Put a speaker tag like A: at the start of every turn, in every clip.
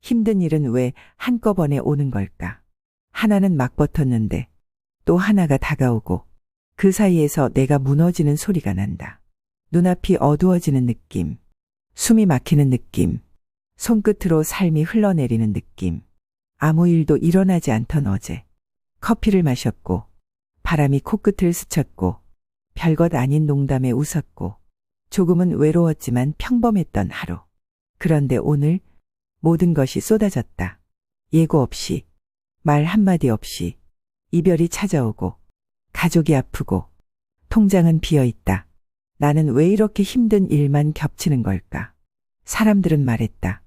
A: 힘든 일은 왜 한꺼번에 오는 걸까? 하나는 막 버텼는데 또 하나가 다가오고 그 사이에서 내가 무너지는 소리가 난다. 눈앞이 어두워지는 느낌, 숨이 막히는 느낌, 손끝으로 삶이 흘러내리는 느낌. 아무 일도 일어나지 않던 어제. 커피를 마셨고 바람이 코끝을 스쳤고 별것 아닌 농담에 웃었고 조금은 외로웠지만 평범했던 하루. 그런데 오늘 모든 것이 쏟아졌다. 예고 없이, 말 한마디 없이 이별이 찾아오고 가족이 아프고 통장은 비어있다. 나는 왜 이렇게 힘든 일만 겹치는 걸까? 사람들은 말했다.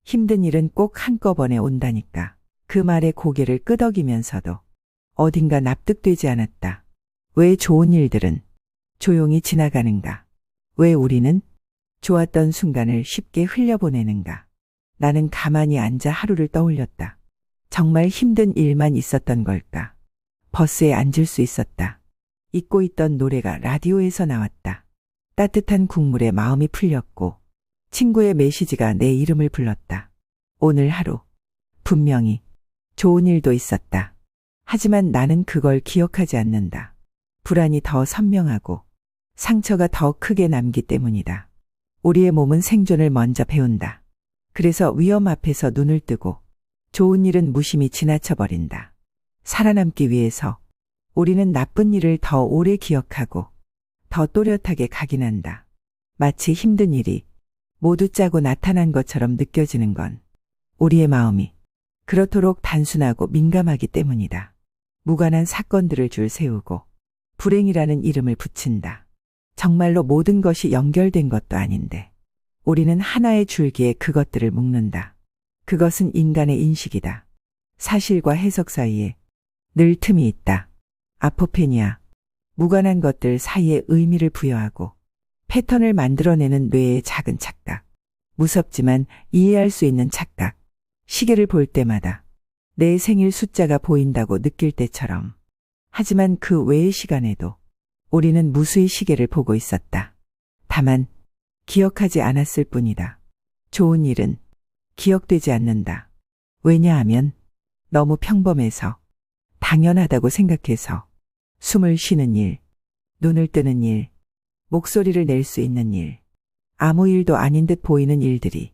A: 힘든 일은 꼭 한꺼번에 온다니까. 그 말에 고개를 끄덕이면서도 어딘가 납득되지 않았다. 왜 좋은 일들은 조용히 지나가는가? 왜 우리는 좋았던 순간을 쉽게 흘려보내는가? 나는 가만히 앉아 하루를 떠올렸다. 정말 힘든 일만 있었던 걸까? 버스에 앉을 수 있었다. 잊고 있던 노래가 라디오에서 나왔다. 따뜻한 국물에 마음이 풀렸고 친구의 메시지가 내 이름을 불렀다. 오늘 하루 분명히 좋은 일도 있었다. 하지만 나는 그걸 기억하지 않는다. 불안이 더 선명하고 상처가 더 크게 남기 때문이다. 우리의 몸은 생존을 먼저 배운다. 그래서 위험 앞에서 눈을 뜨고 좋은 일은 무심히 지나쳐버린다. 살아남기 위해서 우리는 나쁜 일을 더 오래 기억하고 더 또렷하게 각인한다. 마치 힘든 일이 모두 짜고 나타난 것처럼 느껴지는 건 우리의 마음이 그렇도록 단순하고 민감하기 때문이다. 무관한 사건들을 줄 세우고 불행이라는 이름을 붙인다. 정말로 모든 것이 연결된 것도 아닌데 우리는 하나의 줄기에 그것들을 묶는다. 그것은 인간의 인식이다. 사실과 해석 사이에 늘 틈이 있다. 아포페니아, 무관한 것들 사이에 의미를 부여하고 패턴을 만들어내는 뇌의 작은 착각. 무섭지만 이해할 수 있는 착각. 시계를 볼 때마다 내 생일 숫자가 보인다고 느낄 때처럼. 하지만 그 외의 시간에도 우리는 무수히 시계를 보고 있었다. 다만 기억하지 않았을 뿐이다. 좋은 일은 기억되지 않는다. 왜냐하면 너무 평범해서, 당연하다고 생각해서. 숨을 쉬는 일, 눈을 뜨는 일, 목소리를 낼 수 있는 일, 아무 일도 아닌 듯 보이는 일들이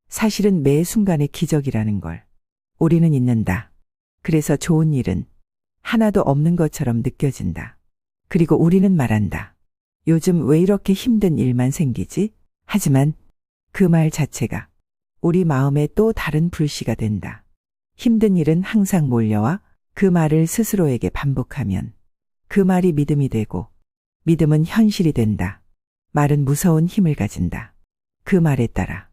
A: 사실은 매 순간의 기적이라는 걸 우리는 잊는다. 그래서 좋은 일은 하나도 없는 것처럼 느껴진다. 그리고 우리는 말한다. 요즘 왜 이렇게 힘든 일만 생기지? 하지만 그 말 자체가 우리 마음에 또 다른 불씨가 된다. 힘든 일은 항상 몰려와 그 말을 스스로에게 반복하면 그 말이 믿음이 되고 믿음은 현실이 된다. 말은 무서운 힘을 가진다. 그 말에 따라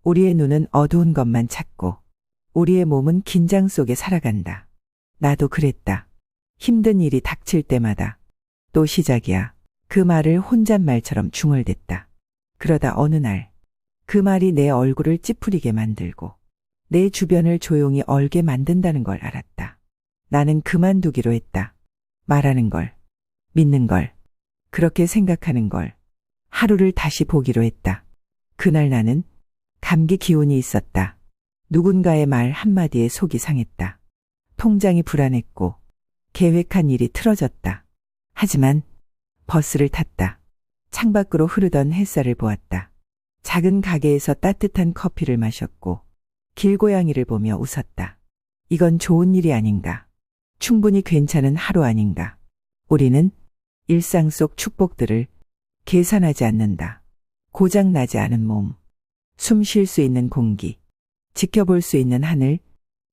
A: 우리의 눈은 어두운 것만 찾고 우리의 몸은 긴장 속에 살아간다. 나도 그랬다. 힘든 일이 닥칠 때마다 또 시작이야. 그 말을 혼잣말처럼 중얼댔다. 그러다 어느 날 그 말이 내 얼굴을 찌푸리게 만들고 내 주변을 조용히 얼게 만든다는 걸 알았다. 나는 그만두기로 했다. 말하는 걸, 믿는 걸, 그렇게 생각하는 걸, 하루를 다시 보기로 했다. 그날 나는 감기 기운이 있었다. 누군가의 말 한마디에 속이 상했다. 통장이 불안했고 계획한 일이 틀어졌다. 하지만 버스를 탔다. 창밖으로 흐르던 햇살을 보았다. 작은 가게에서 따뜻한 커피를 마셨고 길고양이를 보며 웃었다. 이건 좋은 일이 아닌가? 충분히 괜찮은 하루 아닌가? 우리는 일상 속 축복들을 계산하지 않는다. 고장 나지 않은 몸, 숨 쉴 수 있는 공기, 지켜볼 수 있는 하늘,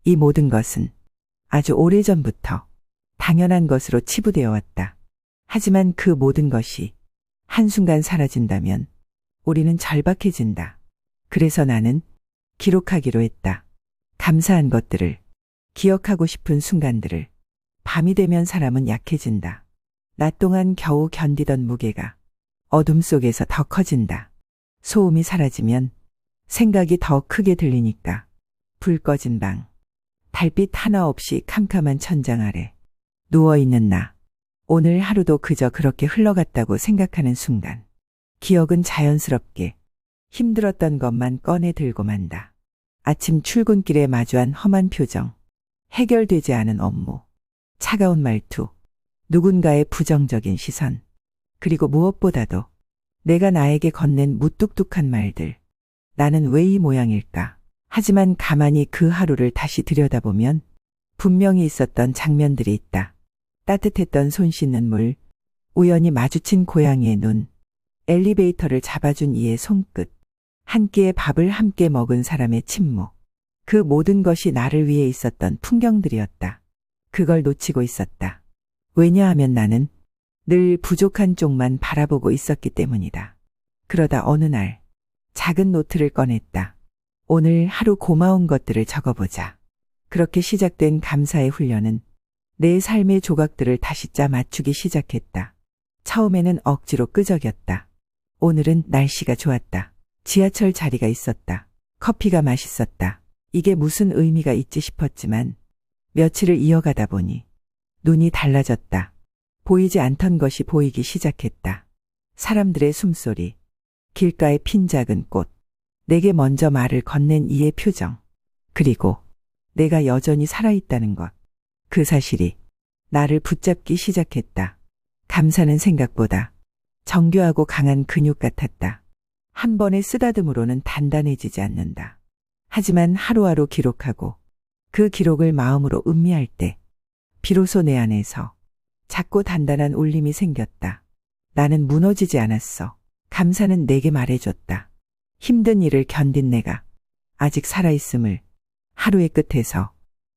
A: 이 모든 것은 아주 오래전부터 당연한 것으로 치부되어 왔다. 하지만 그 모든 것이 한순간 사라진다면 우리는 절박해진다. 그래서 나는 기록하기로 했다. 감사한 것들을, 기억하고 싶은 순간들을. 밤이 되면 사람은 약해진다. 낮 동안 겨우 견디던 무게가 어둠 속에서 더 커진다. 소음이 사라지면 생각이 더 크게 들리니까. 불 꺼진 방, 달빛 하나 없이 캄캄한 천장 아래 누워있는 나. 오늘 하루도 그저 그렇게 흘러갔다고 생각하는 순간 기억은 자연스럽게 힘들었던 것만 꺼내 들고 만다. 아침 출근길에 마주한 험한 표정, 해결되지 않은 업무, 차가운 말투, 누군가의 부정적인 시선, 그리고 무엇보다도 내가 나에게 건넨 무뚝뚝한 말들. 나는 왜 이 모양일까? 하지만 가만히 그 하루를 다시 들여다보면 분명히 있었던 장면들이 있다. 따뜻했던 손 씻는 물, 우연히 마주친 고양이의 눈, 엘리베이터를 잡아준 이의 손끝, 한 끼의 밥을 함께 먹은 사람의 침묵. 그 모든 것이 나를 위해 있었던 풍경들이었다. 그걸 놓치고 있었다. 왜냐하면 나는 늘 부족한 쪽만 바라보고 있었기 때문이다. 그러다 어느 날 작은 노트를 꺼냈다. 오늘 하루 고마운 것들을 적어보자. 그렇게 시작된 감사의 훈련은 내 삶의 조각들을 다시 짜 맞추기 시작했다. 처음에는 억지로 끄적였다. 오늘은 날씨가 좋았다. 지하철 자리가 있었다. 커피가 맛있었다. 이게 무슨 의미가 있지 싶었지만 며칠을 이어가다 보니 눈이 달라졌다. 보이지 않던 것이 보이기 시작했다. 사람들의 숨소리, 길가에 핀 작은 꽃, 내게 먼저 말을 건넨 이의 표정, 그리고 내가 여전히 살아있다는 것. 그 사실이 나를 붙잡기 시작했다. 감사는 생각보다 정교하고 강한 근육 같았다. 한 번의 쓰다듬으로는 단단해지지 않는다. 하지만 하루하루 기록하고 그 기록을 마음으로 음미할 때 비로소 내 안에서 작고 단단한 울림이 생겼다. 나는 무너지지 않았어. 감사는 내게 말해줬다. 힘든 일을 견딘 내가 아직 살아있음을, 하루의 끝에서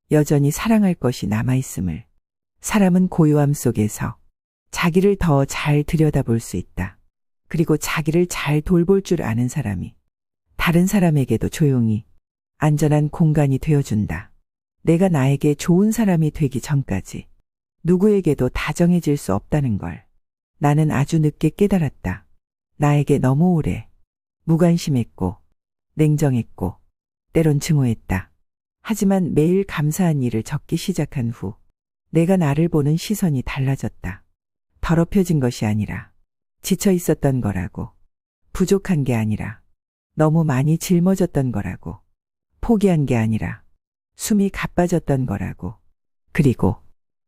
A: 여전히 사랑할 것이 남아있음을. 사람은 고요함 속에서 자기를 더 잘 들여다볼 수 있다. 그리고 자기를 잘 돌볼 줄 아는 사람이 다른 사람에게도 조용히 안전한 공간이 되어준다. 내가 나에게 좋은 사람이 되기 전까지 누구에게도 다정해질 수 없다는 걸 나는 아주 늦게 깨달았다. 나에게 너무 오래 무관심했고 냉정했고 때론 증오했다. 하지만 매일 감사한 일을 적기 시작한 후 내가 나를 보는 시선이 달라졌다. 더럽혀진 것이 아니라 지쳐 있었던 거라고, 부족한 게 아니라 너무 많이 짊어졌던 거라고, 포기한 게 아니라 숨이 가빠졌던 거라고. 그리고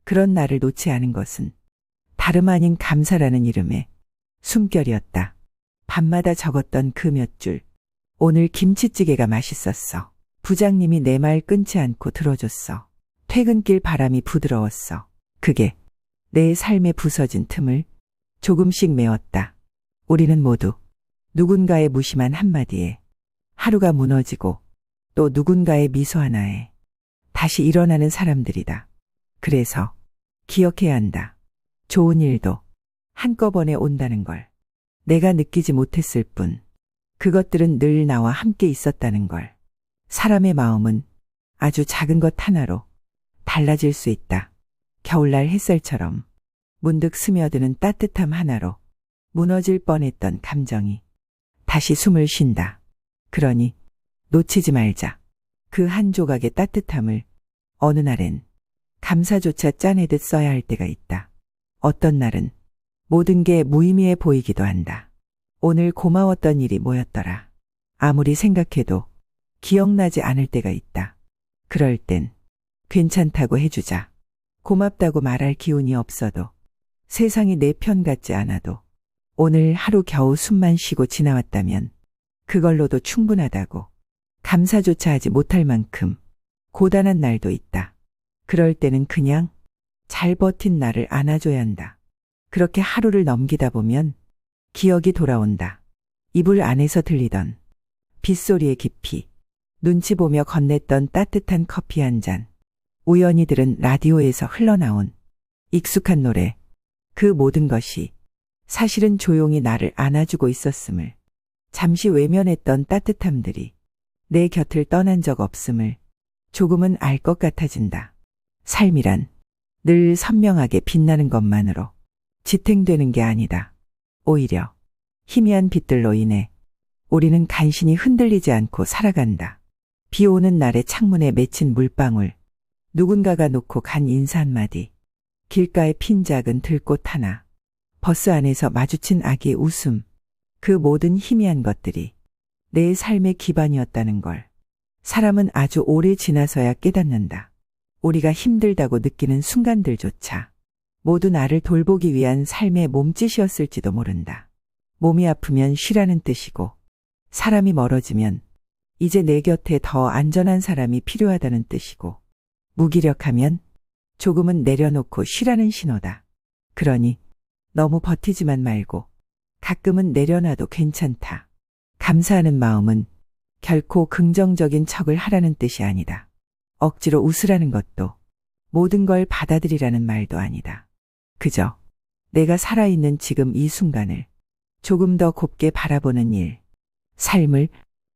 A: 그런 나를 놓지 않은 것은 다름 아닌 감사라는 이름의 숨결이었다. 밤마다 적었던 그 몇 줄. 오늘 김치찌개가 맛있었어. 부장님이 내 말 끊지 않고 들어줬어. 퇴근길 바람이 부드러웠어. 그게 내 삶에 부서진 틈을 조금씩 메웠다. 우리는 모두 누군가의 무심한 한마디에 하루가 무너지고 또 누군가의 미소 하나에 다시 일어나는 사람들이다. 그래서 기억해야 한다. 좋은 일도 한꺼번에 온다는 걸. 내가 느끼지 못했을 뿐 그것들은 늘 나와 함께 있었다는 걸. 사람의 마음은 아주 작은 것 하나로 달라질 수 있다. 겨울날 햇살처럼 문득 스며드는 따뜻함 하나로 무너질 뻔했던 감정이 다시 숨을 쉰다. 그러니 놓치지 말자. 그 한 조각의 따뜻함을 어느 날엔 감사조차 짜내듯 써야 할 때가 있다. 어떤 날은 모든 게 무의미해 보이기도 한다. 오늘 고마웠던 일이 뭐였더라. 아무리 생각해도 기억나지 않을 때가 있다. 그럴 땐 괜찮다고 해주자. 고맙다고 말할 기운이 없어도, 세상이 내 편 같지 않아도 오늘 하루 겨우 숨만 쉬고 지나왔다면 그걸로도 충분하다고. 감사조차 하지 못할 만큼 고단한 날도 있다. 그럴 때는 그냥 잘 버틴 나를 안아줘야 한다. 그렇게 하루를 넘기다 보면 기억이 돌아온다. 이불 안에서 들리던 빗소리의 깊이, 눈치 보며 건넸던 따뜻한 커피 한 잔, 우연히 들은 라디오에서 흘러나온 익숙한 노래, 그 모든 것이 사실은 조용히 나를 안아주고 있었음을, 잠시 외면했던 따뜻함들이 내 곁을 떠난 적 없음을 조금은 알 것 같아진다. 삶이란 늘 선명하게 빛나는 것만으로 지탱되는 게 아니다. 오히려 희미한 빛들로 인해 우리는 간신히 흔들리지 않고 살아간다. 비 오는 날에 창문에 맺힌 물방울, 누군가가 놓고 간 인사 한마디, 길가에 핀 작은 들꽃 하나, 버스 안에서 마주친 아기의 웃음, 그 모든 희미한 것들이 내 삶의 기반이었다는 걸 사람은 아주 오래 지나서야 깨닫는다. 우리가 힘들다고 느끼는 순간들조차 모두 나를 돌보기 위한 삶의 몸짓이었을지도 모른다. 몸이 아프면 쉬라는 뜻이고, 사람이 멀어지면 이제 내 곁에 더 안전한 사람이 필요하다는 뜻이고, 무기력하면 조금은 내려놓고 쉬라는 신호다. 그러니 너무 버티지만 말고 가끔은 내려놔도 괜찮다. 감사하는 마음은 결코 긍정적인 척을 하라는 뜻이 아니다. 억지로 웃으라는 것도, 모든 걸 받아들이라는 말도 아니다. 그저 내가 살아있는 지금 이 순간을 조금 더 곱게 바라보는 일, 삶을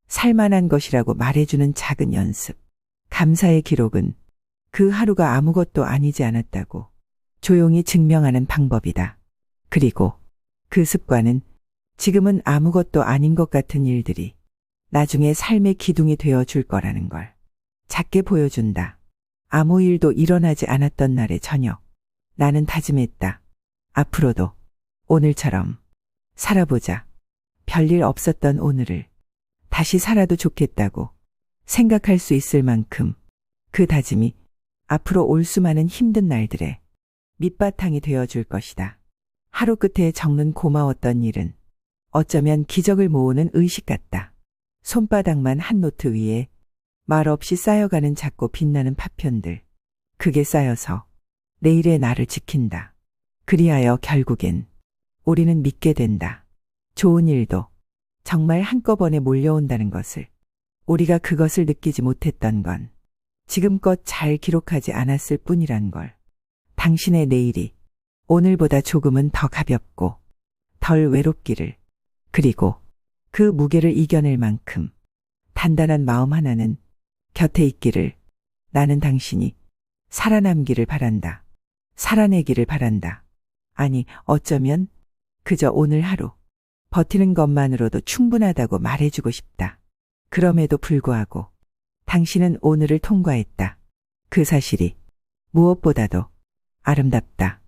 A: 살만한 것이라고 말해주는 작은 연습. 감사의 기록은 그 하루가 아무것도 아니지 않았다고 조용히 증명하는 방법이다. 그리고 그 습관은 지금은 아무것도 아닌 것 같은 일들이 나중에 삶의 기둥이 되어 줄 거라는 걸 작게 보여준다. 아무 일도 일어나지 않았던 날의 저녁, 나는 다짐했다. 앞으로도 오늘처럼 살아보자. 별일 없었던 오늘을 다시 살아도 좋겠다고 생각할 수 있을 만큼 그 다짐이 앞으로 올 수많은 힘든 날들의 밑바탕이 되어줄 것이다. 하루 끝에 적는 고마웠던 일은 어쩌면 기적을 모으는 의식 같다. 손바닥만 한 노트 위에 말없이 쌓여가는 작고 빛나는 파편들. 그게 쌓여서 내일의 나를 지킨다. 그리하여 결국엔 우리는 믿게 된다. 좋은 일도 정말 한꺼번에 몰려온다는 것을. 우리가 그것을 느끼지 못했던 건 지금껏 잘 기록하지 않았을 뿐이란 걸. 당신의 내일이 오늘보다 조금은 더 가볍고 덜 외롭기를, 그리고 그 무게를 이겨낼 만큼 단단한 마음 하나는 곁에 있기를. 나는 당신이 살아남기를 바란다. 살아내기를 바란다. 아니, 어쩌면 그저 오늘 하루 버티는 것만으로도 충분하다고 말해주고 싶다. 그럼에도 불구하고 당신은 오늘을 통과했다. 그 사실이 무엇보다도 아름답다.